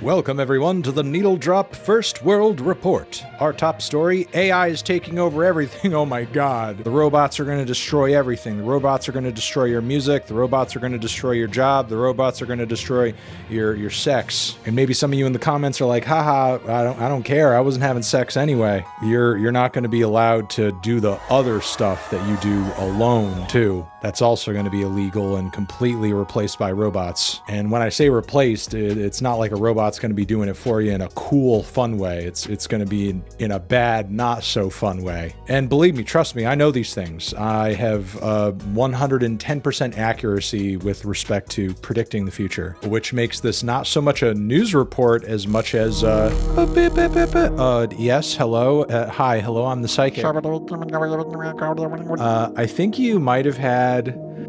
Welcome everyone to the Needle Drop First World Report. Our top story, AI is taking over everything. Oh my god. The robots are going to destroy everything. The robots are going to destroy your music. The robots are going to destroy your job. The robots are going to destroy your sex. And maybe some of you in the comments are like, haha, I don't care. I wasn't having sex anyway. You're not going to be allowed to do the other stuff that you do alone too. That's also going to be illegal and completely replaced by robots. And when I say replaced, it's not like a robot's going to be doing it for you in a cool, fun way. It's going to be in a bad, not so fun way. And believe me, trust me, I know these things. I have 110% accuracy with respect to predicting the future, which makes this not so much a news report as much as yes, hello, hi, hello, I'm the psychic. I think you might have had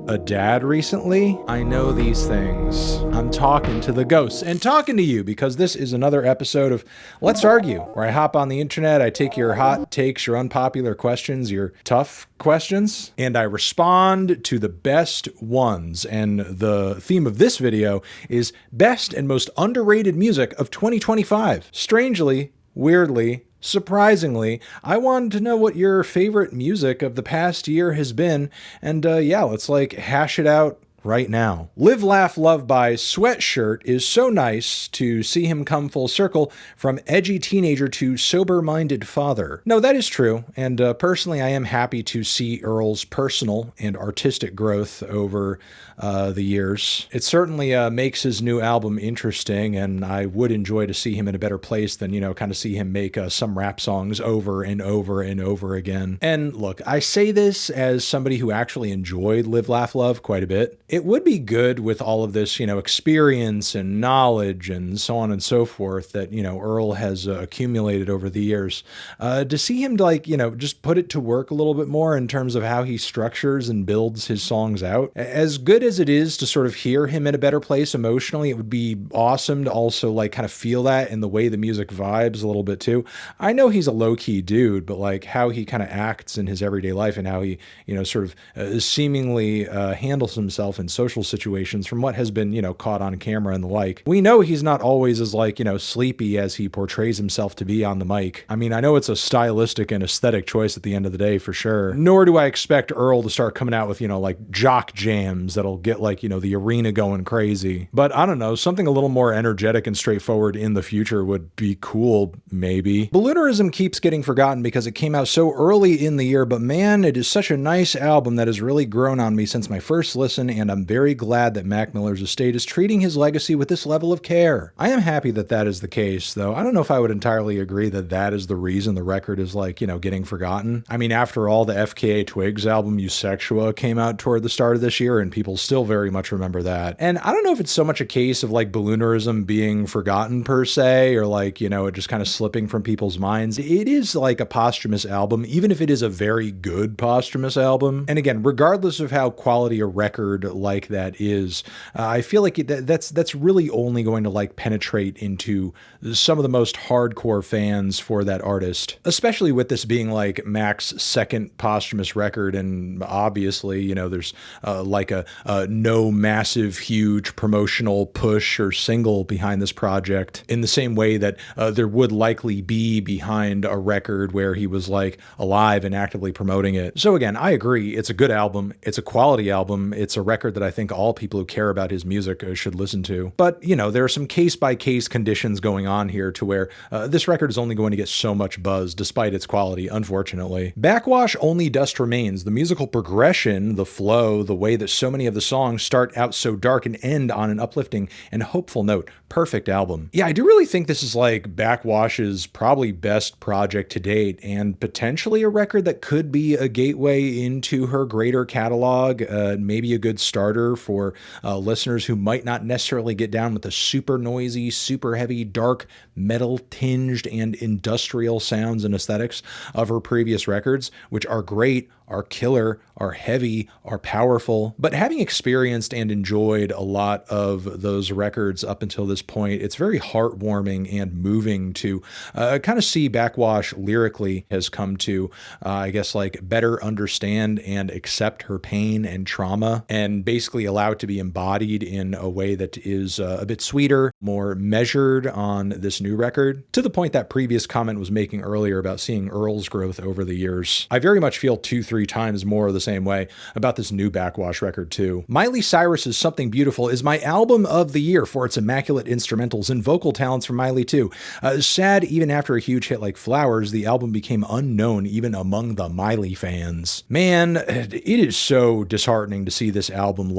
a dad recently. I know these things. I'm talking to the ghosts and talking to you because this is another episode of Let's Argue, where I hop on the internet, I take your hot takes, your unpopular questions, your tough questions, and I respond to the best ones. And the theme of this video is best and most underrated music of 2025. Strangely, weirdly, surprisingly, I wanted to know what your favorite music of the past year has been, and yeah, let's like hash it out right now. Live, Laugh, Love by Sweatshirt is so nice to see him come full circle from edgy teenager to sober-minded father. No, that is true, and personally I am happy to see Earl's personal and artistic growth over the years. It certainly makes his new album interesting, and I would enjoy to see him in a better place than, you know, kind of see him make some rap songs over and over and over again. And look, I say this as somebody who actually enjoyed Live, Laugh, Love quite a bit. It would be good with all of this, you know, experience and knowledge and so on and so forth that, you know, Earl has accumulated over the years, to see him, like, you know, just put it to work a little bit more in terms of how he structures and builds his songs out. As good as it is to sort of hear him in a better place emotionally, it would be awesome to also like kind of feel that in the way the music vibes a little bit too. I know he's a low-key dude, but like how he kind of acts in his everyday life and how he, you know, sort of seemingly handles himself in social situations from what has been, you know, caught on camera and the like. We know he's not always as like, you know, sleepy as he portrays himself to be on the mic. I mean, I know it's a stylistic and aesthetic choice at the end of the day for sure. Nor do I expect Earl to start coming out with, you know, like jock jams that'll get like, you know, the arena going crazy. But I don't know, something a little more energetic and straightforward in the future would be cool, maybe. Balloonerism keeps getting forgotten because it came out so early in the year, but man, it is such a nice album that has really grown on me since my first listen, and I'm very glad that Mac Miller's estate is treating his legacy with this level of care. I am happy that that is the case, though. I don't know if I would entirely agree that that is the reason the record is, like, you know, getting forgotten. I mean, after all, the FKA Twigs album Eusexua came out toward the start of this year, and people still very much remember that. And I don't know if it's so much a case of, like, balloonerism being forgotten per se, or, like, you know, it just kind of slipping from people's minds. It is, like, a posthumous album, even if it is a very good posthumous album. And again, regardless of how quality a record like that is, I feel like that's really only going to like penetrate into some of the most hardcore fans for that artist, especially with this being like Mac's second posthumous record. And obviously, you know, there's like a no massive, huge promotional push or single behind this project in the same way that there would likely be behind a record where he was like alive and actively promoting it. So again, I agree. It's a good album. It's a quality album. It's a record that I think all people who care about his music should listen to. But, you know, there are some case-by-case conditions going on here to where this record is only going to get so much buzz despite its quality, unfortunately. Backxwash, Only Dust Remains. The musical progression, the flow, the way that so many of the songs start out so dark and end on an uplifting and hopeful note. Perfect album. Yeah, I do really think this is like Backwash's probably best project to date, and potentially a record that could be a gateway into her greater catalog, maybe a good starter for listeners who might not necessarily get down with the super noisy, super heavy, dark, metal-tinged, and industrial sounds and aesthetics of her previous records, which are great, are killer, are heavy, are powerful. But having experienced and enjoyed a lot of those records up until this point, it's very heartwarming and moving to kind of see Backxwash lyrically has come to, I guess, like better understand and accept her pain and trauma and basically allow it to be embodied in a way that is a bit sweeter, more measured on this new record. To the point that previous comment was making earlier about seeing Earl's growth over the years, I very much feel 2-3 times more the same way about this new Backxwash record too. Miley Cyrus's Something Beautiful is my album of the year for its immaculate instrumentals and vocal talents from Miley too. Sad, even after a huge hit like Flowers, the album became unknown even among the Miley fans. Man, it is so disheartening to see this album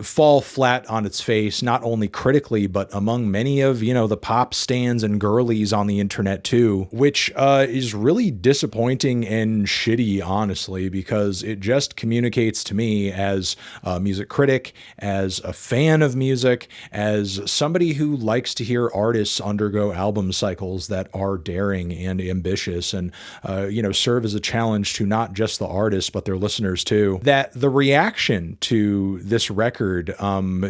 fall flat on its face, not only critically, but among many of, the pop stans and girlies on the internet too, which is really disappointing and shitty, honestly, because it just communicates to me as a music critic, as a fan of music, as somebody who likes to hear artists undergo album cycles that are daring and ambitious and, serve as a challenge to not just the artists, but their listeners too, that the reaction to this record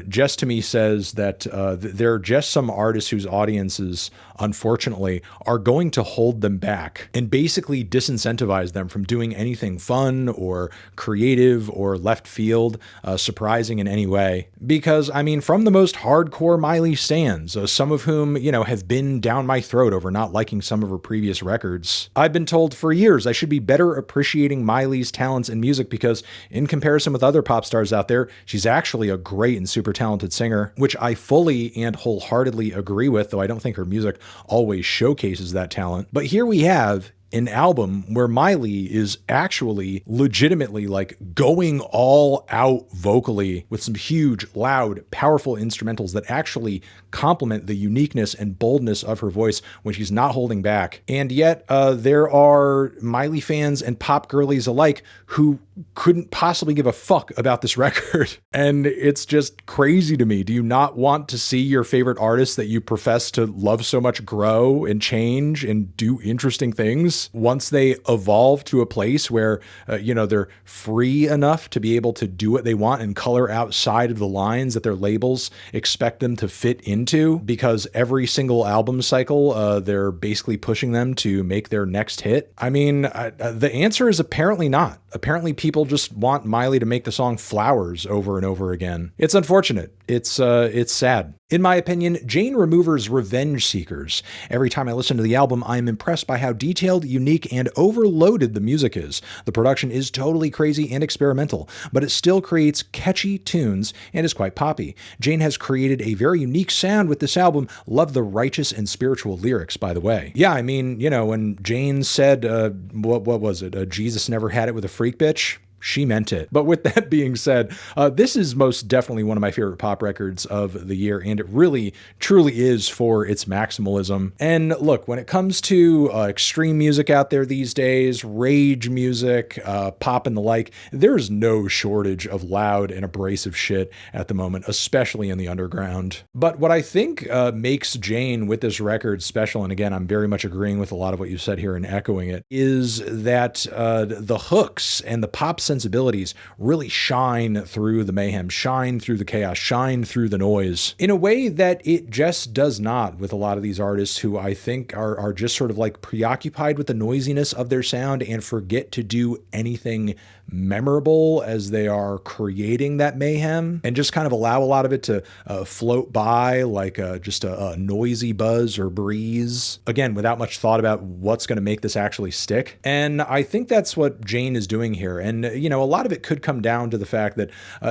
just to me says that there are just some artists whose audiences, unfortunately, are going to hold them back and basically disincentivize them from doing anything fun or creative or left field, surprising in any way. Because, from the most hardcore Miley stans, some of whom, have been down my throat over not liking some of her previous records, I've been told for years I should be better appreciating Miley's talents in music because, in comparison with other pop stars out there, she's actually a great and super talented singer, which I fully and wholeheartedly agree with, though I don't think her music always showcases that talent. But here we have an album where Miley is actually legitimately going all out vocally with some huge, loud, powerful instrumentals that actually complement the uniqueness and boldness of her voice when she's not holding back. And yet there are Miley fans and pop girlies alike who couldn't possibly give a fuck about this record. And it's just crazy to me. Do you not want to see your favorite artists that you profess to love so much grow and change and do interesting things once they evolve to a place where, they're free enough to be able to do what they want and color outside of the lines that their labels expect them to fit into? Because every single album cycle, they're basically pushing them to make their next hit. The answer is apparently not. Apparently people just want Miley to make the song Flowers over and over again. It's unfortunate. It's sad. In my opinion, Jane Remover's Revenge Seekers. Every time I listen to the album, I am impressed by how detailed, unique, and overloaded the music is. The production is totally crazy and experimental, but it still creates catchy tunes and is quite poppy. Jane has created a very unique sound with this album. Love the righteous and spiritual lyrics, by the way. Yeah, when Jane said, what was it? Jesus never had it with a freak bitch. She meant it. But with that being said, this is most definitely one of my favorite pop records of the year, and it really, truly is for its maximalism. And look, when it comes to extreme music out there these days, rage music, pop and the like, there's no shortage of loud and abrasive shit at the moment, especially in the underground. But what I think makes Jane with this record special, and again, I'm very much agreeing with a lot of what you said here and echoing it, is that the hooks and the pop sensibilities really shine through the mayhem, shine through the chaos, shine through the noise in a way that it just does not with a lot of these artists who I think are just sort of preoccupied with the noisiness of their sound and forget to do anything memorable as they are creating that mayhem and just kind of allow a lot of it to float by like just a noisy buzz or breeze, again, without much thought about what's going to make this actually stick. And I think that's what Jane is doing here. And, a lot of it could come down to the fact that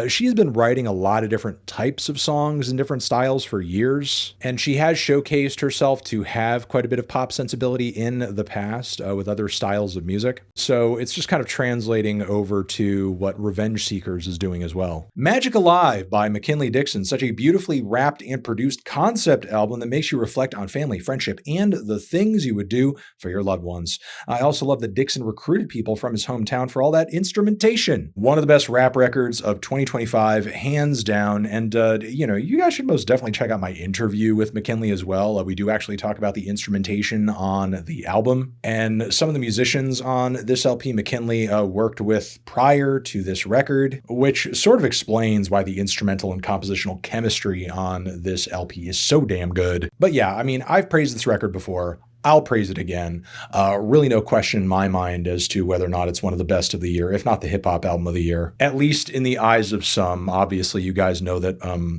she's been writing a lot of different types of songs and different styles for years. And she has showcased herself to have quite a bit of pop sensibility in the past with other styles of music. So it's just kind of translating over over to what Revenge Seekers is doing as well. Magic Alive by McKinley Dixon, such a beautifully wrapped and produced concept album that makes you reflect on family, friendship, and the things you would do for your loved ones. I also love that Dixon recruited people from his hometown for all that instrumentation. One of the best rap records of 2025, hands down. And, you guys should most definitely check out my interview with McKinley as well. We do actually talk about the instrumentation on the album. And some of the musicians on this LP McKinley worked with prior to this record, which sort of explains why the instrumental and compositional chemistry on this LP is so damn good. But yeah, I mean, I've praised this record before. I'll praise it again. Really no question in my mind as to whether or not it's one of the best of the year, if not the hip hop album of the year, at least in the eyes of some. Obviously, you guys know that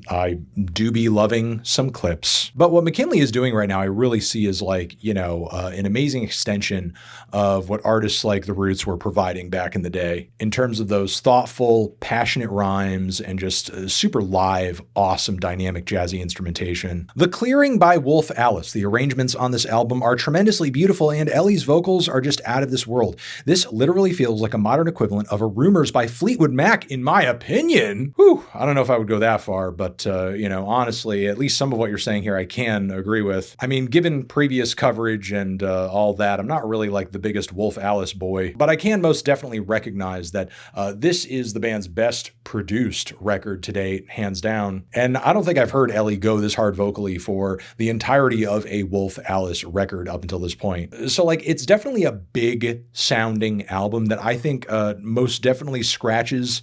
I do be loving some clips. But what McKinley is doing right now, I really see as like, an amazing extension of what artists like The Roots were providing back in the day in terms of those thoughtful, passionate rhymes and just super live, awesome, dynamic, jazzy instrumentation. The Clearing by Wolf Alice. The arrangements on this album are tremendously beautiful, and Ellie's vocals are just out of this world. This literally feels like a modern equivalent of a Rumors by Fleetwood Mac, in my opinion. Whew, I don't know if I would go that far, but, honestly, at least some of what you're saying here I can agree with. I mean, given previous coverage and all that, I'm not really like the biggest Wolf Alice boy, but I can most definitely recognize that this is the band's best produced record to date, hands down. And I don't think I've heard Ellie go this hard vocally for the entirety of a Wolf Alice record up until this point. So it's definitely a big sounding album that I think most definitely scratches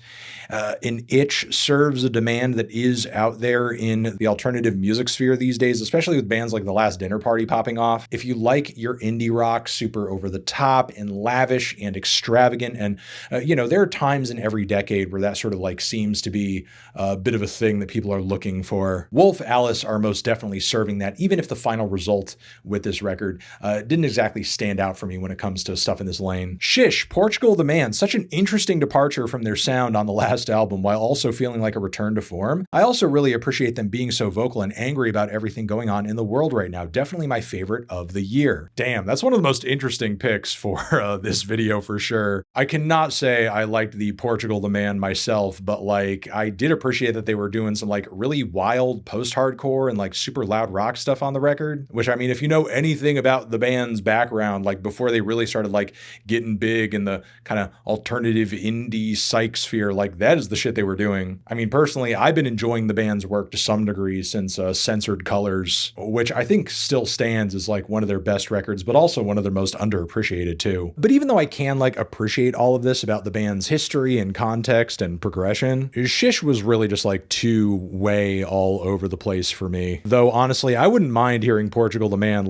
an itch, serves a demand that is out there in the alternative music sphere these days, especially with bands like The Last Dinner Party popping off. If you like your indie rock super over the top and lavish and extravagant, and there are times in every decade where that sort of seems to be a bit of a thing that people are looking for. Wolf Alice are most definitely serving that, even if the final result with this record didn't exactly stand out for me when it comes to stuff in this lane. Shish, Portugal the Man, such an interesting departure from their sound on the last album while also feeling like a return to form. I also really appreciate them being so vocal and angry about everything going on in the world right now. Definitely my favorite of the year. Damn, that's one of the most interesting picks for this video for sure. I cannot say I liked the Portugal the Man myself, but I did appreciate that they were doing some really wild post-hardcore and super loud rock stuff on the record, which I mean, if you know anything about the band's background, before they really started getting big in the kind of alternative indie psych sphere, that is the shit they were doing. I mean, personally, I've been enjoying the band's work to some degree since Censored Colors, which I think still stands as one of their best records, but also one of their most underappreciated too. But even though I can appreciate all of this about the band's history and context and progression, Shish was really just too way all over the place for me. Though honestly, I wouldn't mind hearing Portugal the Man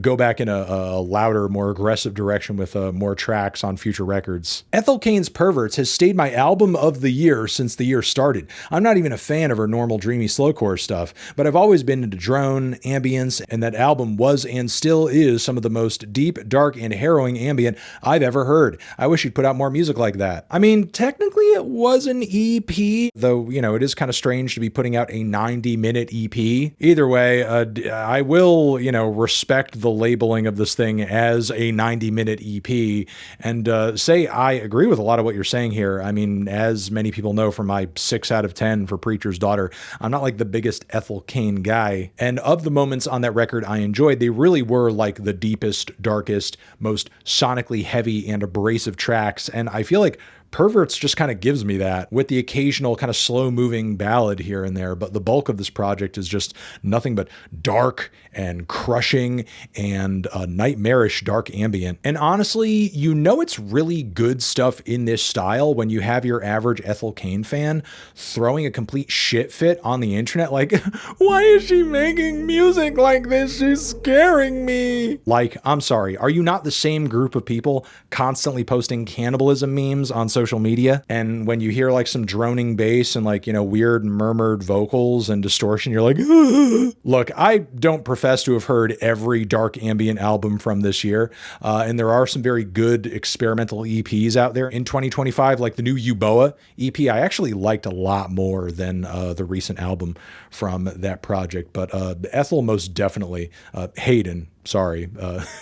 go back in a louder, more aggressive direction with more tracks on future records. Ethel Cain's Perverts has stayed my album of the year since the year started. I'm not even a fan of her normal dreamy slowcore stuff, but I've always been into drone, ambience, and that album was and still is some of the most deep, dark, and harrowing ambient I've ever heard. I wish she'd put out more music like that. I mean, technically it was an EP, though, it is kind of strange to be putting out a 90-minute EP. Either way, I will, respect the labeling of this thing as a 90-minute EP and say I agree with a lot of what you're saying here. I mean, as many people know from my 6 out of 10 for Preacher's Daughter, I'm not the biggest Ethel Cain guy. And of the moments on that record I enjoyed, they really were the deepest, darkest, most sonically heavy and abrasive tracks. And I feel Perverts just kind of gives me that, with the occasional kind of slow moving ballad here and there. But the bulk of this project is just nothing but dark and crushing and nightmarish dark ambient. And honestly, it's really good stuff in this style when you have your average Ethel Cain fan throwing a complete shit fit on the internet. Why is she making music like this? She's scaring me. I'm sorry, are you not the same group of people constantly posting cannibalism memes on social media? And when you hear some droning bass and weird murmured vocals and distortion, you're ugh. Look, I don't profess to have heard every dark ambient album from this year, and there are some very good experimental EPs out there in 2025, the new Euboa EP. I actually liked a lot more than the recent album from that project, but Ethel most definitely. Hayden, Sorry,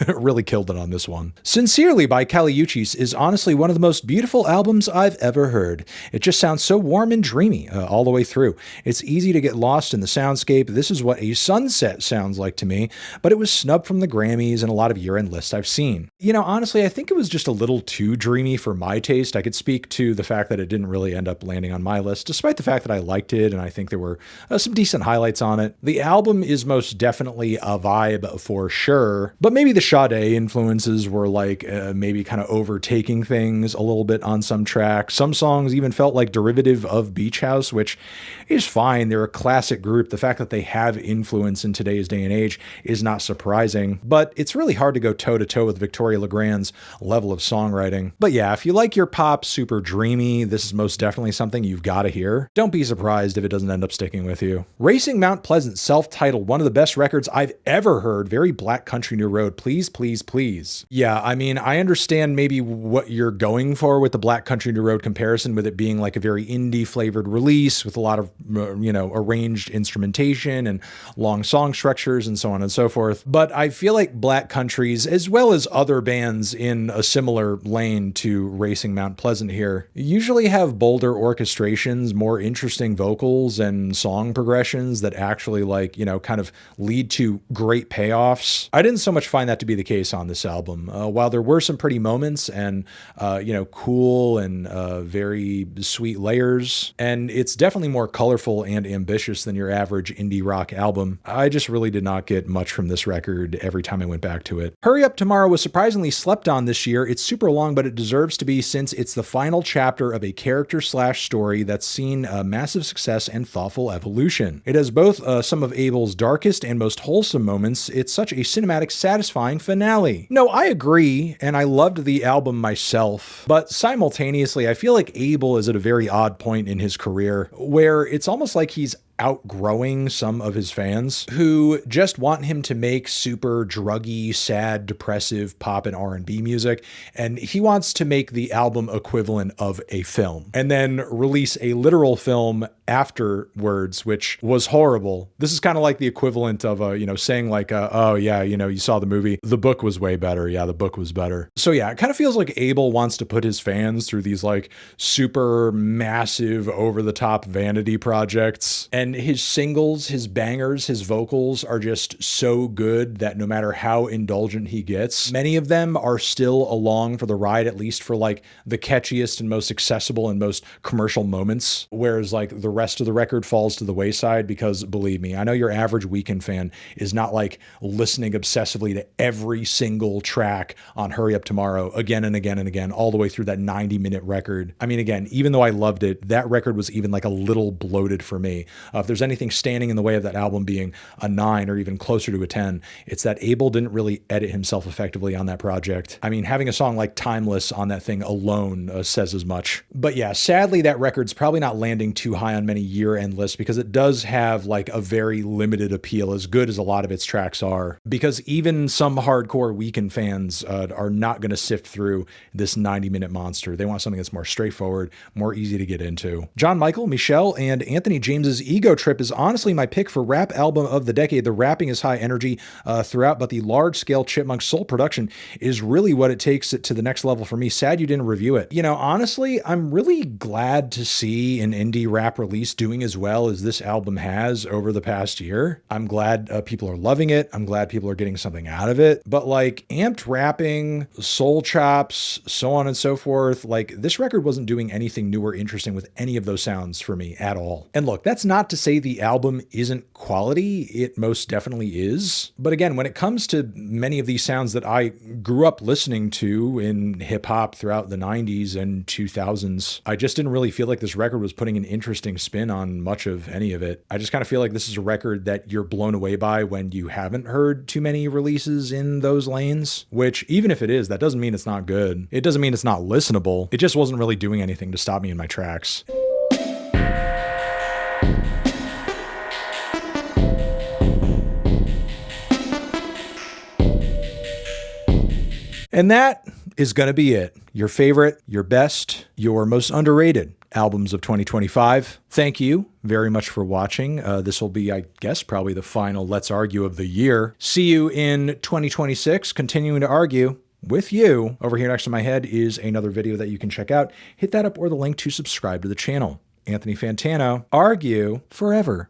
really killed it on this one. Sincerely by Kali Uchis is honestly one of the most beautiful albums I've ever heard. It just sounds so warm and dreamy all the way through. It's easy to get lost in the soundscape. This is what a sunset sounds like to me, but it was snubbed from the Grammys and a lot of year-end lists I've seen. You know, honestly, I think it was just a little too dreamy for my taste. I could speak to the fact that it didn't really end up landing on my list, despite the fact that I liked it and I think there were some decent highlights on it. The album is most definitely a vibe for sure, but maybe the Sade influences were like maybe kind of overtaking things a little bit on some tracks. Some songs even felt like derivative of Beach House, which is fine. They're a classic group. The fact that they have influence in today's day and age is not surprising, but it's really hard to go toe-to-toe with Victoria Legrand's level of songwriting. But yeah, if you like your pop super dreamy, this is most definitely something you've got to hear. Don't be surprised if it doesn't end up sticking with you. Racing Mount Pleasant, self-titled, one of the best records I've ever heard. Very Black Country New Road. Please, please, please. Yeah, I mean, I understand maybe what you're going for with the Black Country New Road comparison, with it being like a very indie flavored release with a lot of, arranged instrumentation and long song structures and so on and so forth. But I feel like Black Countries, as well as other bands in a similar lane to Racing Mount Pleasant here, usually have bolder orchestrations, more interesting vocals and song progressions that actually kind of lead to great payoffs. I didn't so much find that to be the case on this album. While there were some pretty moments and, cool and very sweet layers, and it's definitely more colorful and ambitious than your average indie rock album, I just really did not get much from this record every time I went back to it. Hurry Up Tomorrow was surprisingly slept on this year. It's super long, but it deserves to be, since it's the final chapter of a character/story that's seen a massive success and thoughtful evolution. It has both some of Abel's darkest and most wholesome moments. It's such a cinematic, satisfying finale. No, I agree, and I loved the album myself, but simultaneously, I feel like Abel is at a very odd point in his career where it's almost like he's outgrowing some of his fans who just want him to make super druggy, sad, depressive pop and R&B music, and he wants to make the album equivalent of a film and then release a literal film afterwards, which was horrible. This is kind of like the equivalent of saying like oh yeah, you saw the movie, the book was way better. Yeah, the book was better. So yeah, it kind of feels like Abel wants to put his fans through these like super massive over the top vanity projects, and his singles, his bangers, his vocals are just so good that no matter how indulgent he gets, many of them are still along for the ride, at least for like the catchiest and most accessible and most commercial moments, whereas like the rest of the record falls to the wayside because, believe me, I know your average Weeknd fan is not like listening obsessively to every single track on Hurry Up Tomorrow again and again and again, all the way through that 90-minute record. I mean, again, even though I loved it, that record was even like a little bloated for me. If there's anything standing in the way of that album being a 9 or even closer to a 10, it's that Abel didn't really edit himself effectively on that project. I mean, having a song like Timeless on that thing alone says as much. But yeah, sadly, that record's probably not landing too high on many year-end lists because it does have like a very limited appeal, as good as a lot of its tracks are, because even some hardcore Weeknd fans are not going to sift through this 90-minute monster. They want something that's more straightforward, more easy to get into. John Michael, Michelle, and Anthony James's Ego Trip is honestly my pick for rap album of the decade. The rapping is high energy throughout, but the large-scale Chipmunk soul production is really what it takes it to the next level for me. Sad you didn't review it. Honestly, I'm really glad to see an indie rap release doing as well as this album has over the past year. I'm glad people are loving it. I'm glad people are getting something out of it. But like amped rapping, soul chops, so on and so forth, like this record wasn't doing anything new or interesting with any of those sounds for me at all. And look, that's not to say the album isn't quality. It most definitely is. But again, when it comes to many of these sounds that I grew up listening to in hip hop throughout the 90s and 2000s, I just didn't really feel like this record was putting an interesting spin on much of any of it. I just kind of feel like this is a record that you're blown away by when you haven't heard too many releases in those lanes, which even if it is, that doesn't mean it's not good. It doesn't mean it's not listenable. It just wasn't really doing anything to stop me in my tracks. And that is going to be it. Your favorite, your best, your most underrated albums of 2025. Thank you very much for watching. This will be, I guess, probably the final Let's Argue of the year. See you in 2026, continuing to argue with you. Over here next to my head is another video that you can check out. Hit that up or the link to subscribe to the channel. Anthony Fantano, argue forever.